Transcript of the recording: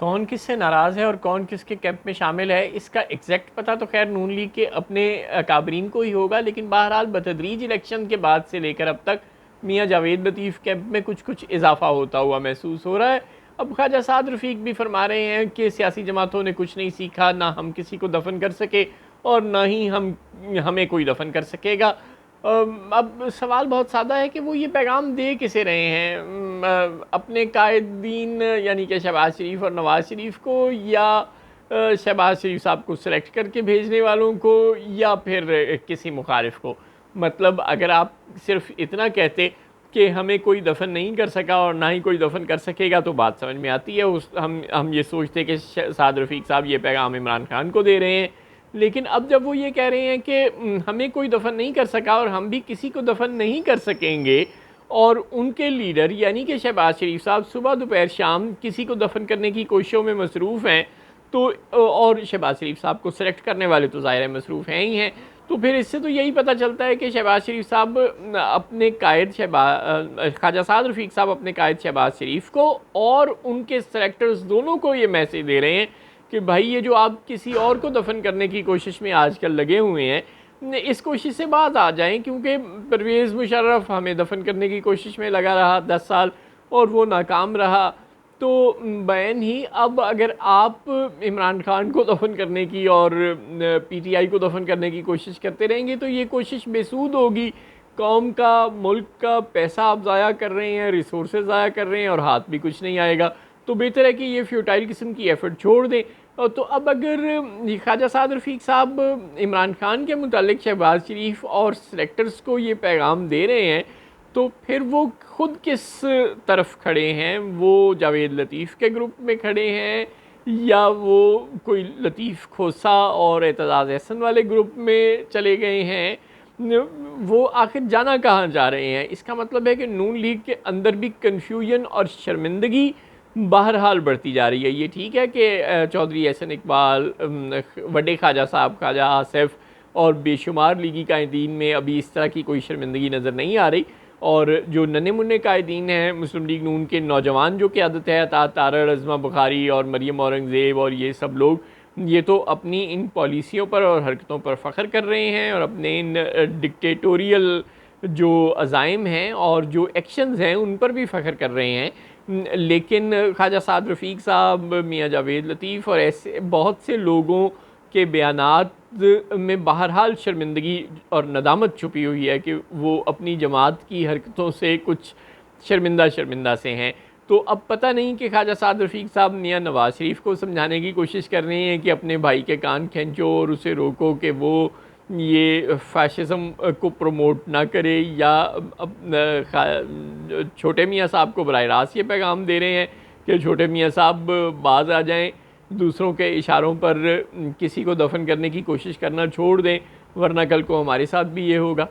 कौन किससे नाराज़ है और कौन किसके कैंप में शामिल है, इसका एग्जैक्ट पता तो खैर नून लीग के अपने काबरीन को ही होगा, लेकिन बहरहाल बतदरीज इलेक्शन के बाद से लेकर अब तक मियाँ जावेद लतीफ़ कैंप में कुछ कुछ इजाफा होता हुआ महसूस हो रहा है। अब ख्वाजा साद रफ़ीक भी फरमा रहे हैं कि सियासी जमातों ने कुछ नहीं सीखा, ना हम किसी को दफन कर सके और ना ही हमें कोई दफन कर सकेगा। अब सवाल बहुत सादा है कि वो ये पैगाम दे किसे रहे हैं, अपने कायदीन यानी कि शहबाज शरीफ और नवाज़ शरीफ को, या शहबाज शरीफ साहब को सिलेक्ट करके भेजने वालों को, या फिर किसी मुखारिफ को। मतलब अगर आप सिर्फ इतना कहते कि हमें कोई दफन नहीं कर सका और ना ही कोई दफन कर सकेगा तो बात समझ में आती है। हम ये सोचते कि साद रफ़ीक साहब ये पैगाम इमरान खान को दे रहे हैं, लेकिन अब जब वो ये कह रहे हैं कि हमें कोई दफन नहीं कर सका और हम भी किसी को दफन नहीं कर सकेंगे, और उनके लीडर यानी कि शहबाज शरीफ साहब सुबह दोपहर शाम किसी को दफन करने की कोशिशों में मसरूफ़ हैं, तो और शहबाज शरीफ साहब को सेलेक्ट करने वाले तो ज़ाहिर है मसरूफ़ हैं ही हैं। तो फिर इससे तो यही पता चलता है कि शहबाज शरीफ साहब अपने कायद ख्वाजा साद रफ़ीक साहब अपने कायद शहबाज शरीफ को और उनके सेलेक्टर्स दोनों को ये मैसेज दे रहे हैं कि भाई ये जो आप किसी और को दफन करने की कोशिश में आजकल लगे हुए हैं, इस कोशिश से बाज आ जाएं, क्योंकि परवेज़ मुशर्रफ हमें दफन करने की कोशिश में लगा रहा 10 साल और वो नाकाम रहा। तो बैन ही अब अगर आप इमरान खान को दफन करने की और पीटीआई को दफन करने की कोशिश करते रहेंगे तो ये कोशिश बेसूद होगी। कौम का, मुल्क का पैसा आप ज़ाया कर रहे हैं, रिसोर्सेज ज़ाया कर रहे हैं और हाथ भी कुछ नहीं आएगा। तो बेहतर है कि ये फ्यूटाइल किस्म की एफ़र्ट छोड़ दें। तो अब अगर ख्वाजा साद रफ़ीक साहब इमरान खान के मुतालिक शहबाज शरीफ और सेलेक्टर्स को ये पैगाम दे रहे हैं, तो फिर वो ख़ुद किस तरफ खड़े हैं? वो जावेद लतीफ़ के ग्रुप में खड़े हैं, या वो कोई लतीफ़ खोसा और एतज़ाज़ एहसन वाले ग्रुप में चले गए हैं? वो आखिर जाना कहाँ जा रहे हैं? इसका मतलब है कि नून लीग के अंदर भी कन्फ्यूजन और शर्मिंदगी बहरहाल बढ़ती जा रही है। ये ठीक है कि चौधरी एहसन इकबाल, वड्डे ख्वाजा साहब, ख्वाजा आसिफ और बेशुमार लीगी कायदीन में अभी इस तरह की कोई शर्मिंदगी नज़र नहीं आ रही, और जो नन्हे मुन्ने कायदीन हैं मुस्लिम लीग नून के नौजवान जो क़यादत है अता तारड़, अज़मा बुखारी और मरियम औरंगज़ेब और ये सब लोग, ये तो अपनी इन पॉलिसियों पर और हरकतों पर फ़ख्र कर रहे हैं और अपने इन डिक्टेटोरियल जो अज़ाइम हैं और जो एक्शंस हैं उन पर भी फ़ख्र कर रहे हैं। लेकिन ख्वाजा साद रफ़ीक साहब, मियाँ जावेद लतीफ़ और ऐसे बहुत से लोगों के बयानात में बहरहाल शर्मिंदगी और नदामत छुपी हुई है कि वो अपनी जमात की हरकतों से कुछ शर्मिंदा से हैं। तो अब पता नहीं कि ख्वाजा साद रफ़ीक साहब मियाँ नवाज़ शरीफ को समझाने की कोशिश कर रहे हैं कि अपने भाई के कान खींचो और उसे रोको कि वो ये फ़ाशिज़म को प्रमोट ना करे, या छोटे मियाँ साहब को बराह रास्त ये पैगाम दे रहे हैं कि छोटे मियाँ साहब बाज आ जाएं, दूसरों के इशारों पर किसी को दफन करने की कोशिश करना छोड़ दें, वरना कल को हमारे साथ भी ये होगा।